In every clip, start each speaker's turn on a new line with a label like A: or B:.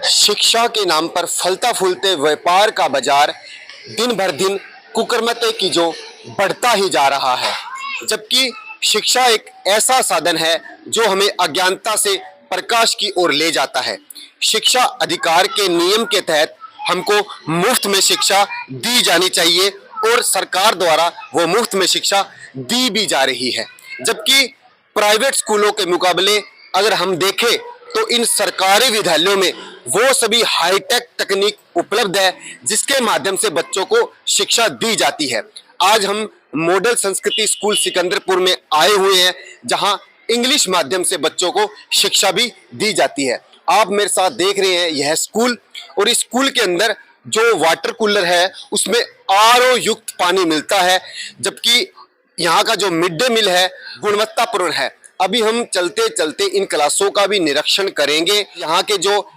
A: शिक्षा के नाम पर फलता फूलते व्यापार का बाजार दिन भर दिन कुकर्मते की जो बढ़ता ही जा रहा है, जबकि शिक्षा एक ऐसा साधन है जो हमें अज्ञानता से प्रकाश की ओर ले जाता है। शिक्षा अधिकार के नियम के तहत हमको मुफ्त में शिक्षा दी जानी चाहिए और सरकार द्वारा वो मुफ्त में शिक्षा दी भी जा रही है, जबकि प्राइवेट स्कूलों के मुकाबले अगर हम देखें तो इन सरकारी विद्यालयों में वो सभी हाईटेक तकनीक उपलब्ध है जिसके माध्यम से बच्चों को शिक्षा दी जाती है। आज हम मॉडल संस्कृति स्कूल सिकंदरपुर में आए हुए हैं, जहां इंग्लिश माध्यम से बच्चों को शिक्षा भी दी जाती है। आप मेरे साथ देख रहे हैं यह स्कूल, और इस स्कूल के अंदर जो वाटर कूलर है उसमें आरओ युक्त पानी मिलता है, जबकि यहाँ का जो मिड डे मील है गुणवत्तापूर्ण है। अभी हम चलते चलते इन क्लासों का भी निरीक्षण करेंगे। यहाँ के जो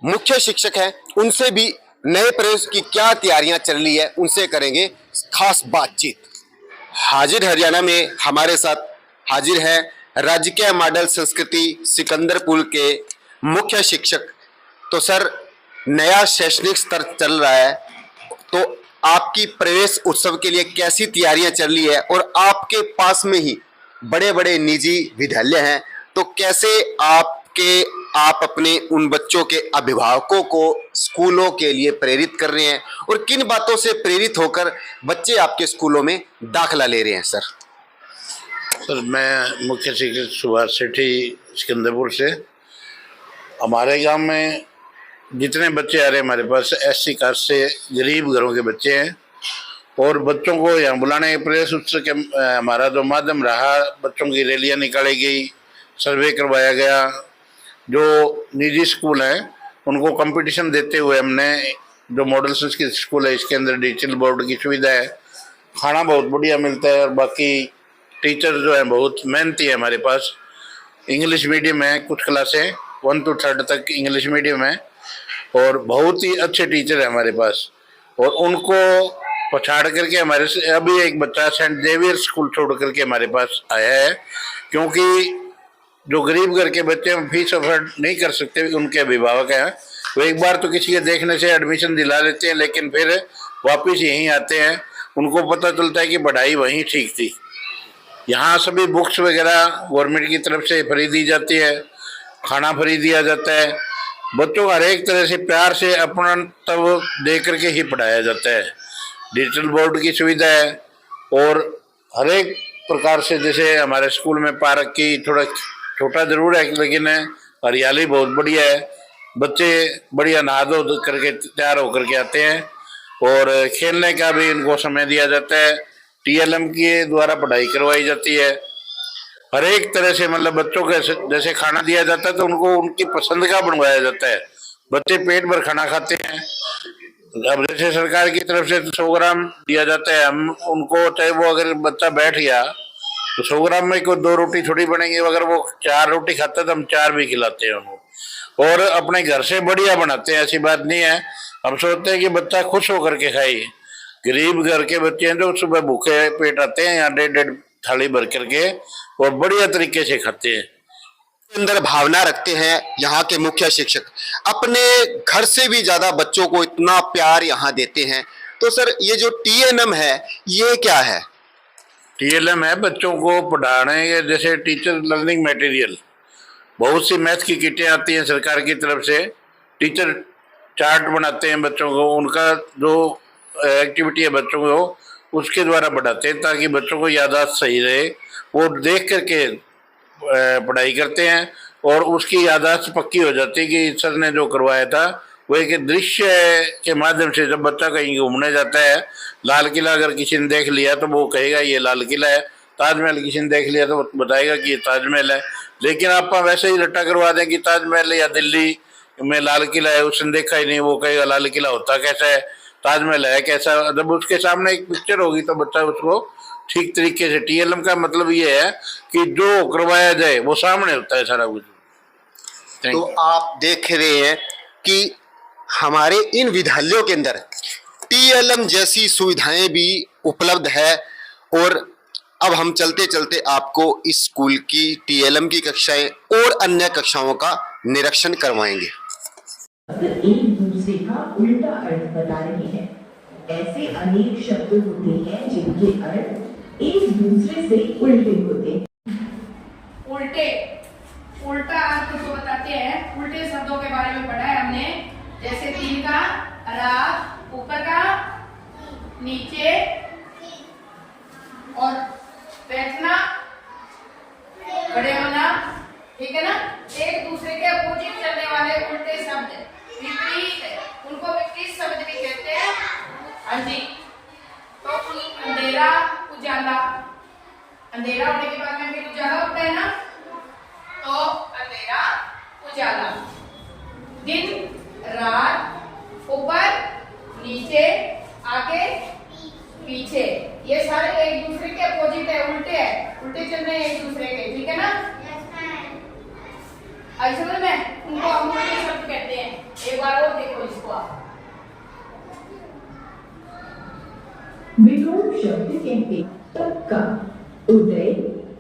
A: मुख्य शिक्षक हैं उनसे भी नए प्रवेश की क्या तैयारियां चल रही है उनसे करेंगे खास बातचीत। हाजिर हरियाणा में हमारे साथ हाजिर है राजकीय मॉडल संस्कृति सिकंदरपुर के मुख्य शिक्षक। तो सर, नया शैक्षणिक स्तर चल रहा है, तो आपकी प्रवेश उत्सव के लिए कैसी तैयारियां चल रही है, और आपके पास में ही बड़े बड़े निजी विद्यालय हैं, तो कैसे आप अपने उन बच्चों के अभिभावकों को स्कूलों के लिए प्रेरित कर रहे हैं, और किन बातों से प्रेरित होकर बच्चे आपके स्कूलों में दाखिला ले रहे हैं? सर,
B: मैं मुख्य शिक्षक सुभाष सेठी सिकंदरपुर से। हमारे गांव में जितने बच्चे आ रहे हैं हमारे पास एससी कास्ट से गरीब घरों के बच्चे हैं, और बच्चों को यहाँ बुलाने के प्रयास उत्सव के हमारा जो माध्यम रहा, बच्चों की रैलियाँ निकाली गई, सर्वे करवाया गया। जो निजी स्कूल हैं उनको कंपटीशन देते हुए हमने जो मॉडल संस्कृत स्कूल है इसके अंदर डिजिटल बोर्ड की सुविधा है, खाना बहुत बढ़िया मिलता है, और बाकी टीचर जो है बहुत मेहनती है हमारे पास। इंग्लिश मीडियम है, कुछ क्लासें 1 to 3 तक इंग्लिश मीडियम है, और बहुत ही अच्छे टीचर है हमारे पास। और उनको पछाड़ करके हमारे से अभी एक बच्चा सेंट जेवियर स्कूल छोड़ करके हमारे पास आया है, क्योंकि जो गरीब घर के बच्चे हम फीस अफोर्ड नहीं कर सकते, उनके अभिभावक हैं, वो एक बार तो किसी के देखने से एडमिशन दिला लेते हैं, लेकिन फिर वापस यहीं आते हैं। उनको पता चलता है कि पढ़ाई वहीं ठीक थी। यहाँ सभी बुक्स वगैरह गवर्नमेंट की तरफ से फ्री दी जाती है, खाना फ्री दिया जाता है, बच्चों को हर एक तरह से प्यार से अपना तब दे करके ही पढ़ाया जाता है। डिजिटल बोर्ड की सुविधा है, और हर एक प्रकार से, जैसे हमारे स्कूल में पार्क की थोड़ा छोटा जरूर है लेकिन हरियाली बहुत बढ़िया है। बच्चे बढ़िया नहा धो करके तैयार होकर के आते हैं, और खेलने का भी इनको समय दिया जाता है। टीएलएम के द्वारा पढ़ाई करवाई जाती है। हर एक तरह से मतलब बच्चों के जैसे खाना दिया जाता है तो उनको उनकी पसंद का बनवाया जाता है। बच्चे पेट भर खाना खाते हैं। अब जैसे सरकार की तरफ से 100 ग्राम दिया जाता है, हम उनको, चाहे वो अगर बच्चा बैठ गया तो 100 ग्राम में कोई 2 रोटी थोड़ी बनेंगी, अगर वो 4 रोटी खाता है तो हम 4 भी खिलाते हैं उनको, और अपने घर से बढ़िया बनाते हैं। ऐसी बात नहीं है, हम सोचते हैं कि बच्चा खुश होकर के खाए। गरीब घर के बच्चे हैं जो सुबह भूखे पेट आते हैं, यहाँ 1.5 थाली भर करके और बढ़िया तरीके से खाते हैं।
A: अंदर भावना रखते हैं यहाँ के मुख्य शिक्षक, अपने घर से भी ज्यादा बच्चों को इतना प्यार यहाँ देते हैं। तो सर, ये जो टीएनएम है ये क्या है?
B: टीएलएम है बच्चों को पढ़ाने के, जैसे टीचर लर्निंग मटेरियल, बहुत सी मैथ की किटें आती हैं सरकार की तरफ से। टीचर चार्ट बनाते हैं बच्चों को, उनका जो एक्टिविटी है बच्चों को उसके द्वारा पढ़ाते हैं, ताकि बच्चों को याददाश्त सही रहे। वो देख करके पढ़ाई करते हैं, और उसकी याददाश्त पक्की हो जाती है कि सर ने जो करवाया था वो एक दृश्य के माध्यम से। जब बच्चा कहीं घूमने जाता है, लाल किला अगर किसी ने देख लिया तो वो कहेगा ये लाल किला है, ताजमहल किसी ने देख लिया तो बताएगा कि ये ताजमहल है। लेकिन आप वैसे ही रट्टा करवा दें कि ताजमहल या दिल्ली में लाल किला है, उसने देखा ही नहीं, वो कहेगा लाल किला होता कैसा है, ताजमहल है कैसा। जब उसके सामने एक पिक्चर होगी तो बच्चा उसको ठीक तरीके से, टीएलएम का मतलब ये है कि जो करवाया जाए वो सामने होता है सारा कुछ।
A: तो आप देख रहे हैं कि हमारे इन विद्यालयों के अंदर टीएलएम जैसी सुविधाएं भी उपलब्ध है, और अब हम चलते चलते आपको इस स्कूल की टीएलएम की कक्षाएं और अन्य कक्षाओं का निरीक्षण करवाएंगे।
C: एक दूसरे का उल्टा अर्थ बता रहे हैं। ऐसे अनेक शब्द होते हैं जिनके अर्थ एक दूसरे से उल्टे होते हैं।
D: उल्टे उल्टा अर्थ जो बताते हैं, उल्टे शब्दों के बारे में पढ़ा है हमने। जैसे दिन का, रात, ऊपर का, नीचे, और बैठना, खड़े होना, ठीक है ना। एक दूसरे के अपोजिट चलने वाले उल्टे शब्द, विपरीत, उनको विपरीत शब्द भी कहते हैं। हाँ जी। तो अंधेरा, उजाला, अंधेरा होने के बाद में फिर उजाला होता है ना, तो अंधेरा, उजाला। दिन, रात, ऊपर, नीचे, आगे, पीछे, ये सारे एक दूसरे के अपोजिट है, उल्टे है, उल्टे चल रहे हैं एक दूसरे के, ठीक है ना। समझ में, उनको हम उल्टे शब्द कहते हैं। एक बार और देखो इसको आप।
C: विलोम शब्द कहते तक्का, उदय,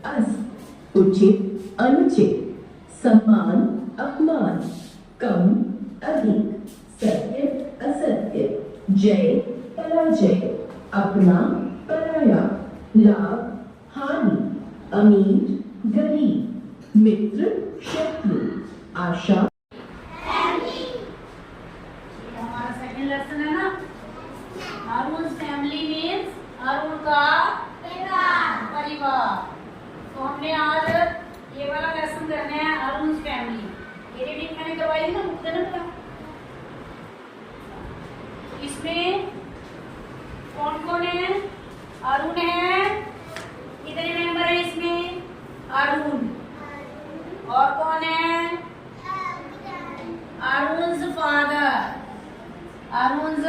C: अस्त, उचित, अनुचित, समान, अपमान, कम, अधिक, सत्य, असत्य, जय, पराजय, अपना, पराया, लाभ, हानि, अमीर, गरीब, मित्र, शत्रु, आशा।
D: हमारा सेकंड लेसन है ना। अरुण फैमिली मीन्स अरुण का परिवार। तो हमने आज ये वाला लेसन करना है, अरुण फैमिली। ये रीडिंग मैंने करवाई थी ना, बुक देना था। इसमें कौन कौन है? अरुण है, कितने मेंबर है इसमें? अरुण। और कौन है? अरुण's फादर, अरुण's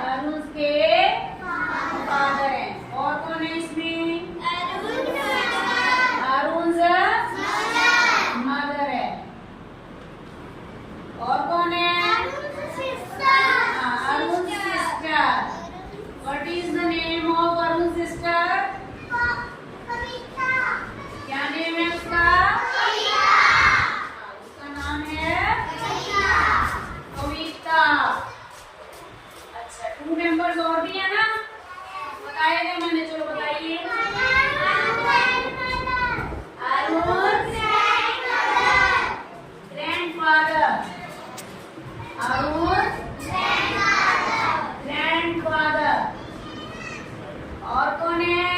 D: अरुण के फादर है। और कौन है इसमें? अरुण's मदर है। और कौन है? Arun sister. What is the name of Arun sister? क्या नेम है उसका? उसका नाम है कविता। अच्छा, 2 मेंबर्स और भी है ना, बताया गया मैंने, चलो बताइए। Arun grandfather, Arun grandfather. और कौन है?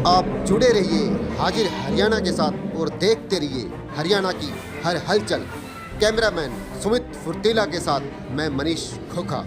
A: आप जुड़े रहिए हाजिर हरियाणा के साथ और देखते रहिए हरियाणा की हर हलचल। कैमरामैन सुमित फुर्तीला के साथ मैं मनीष खोखा।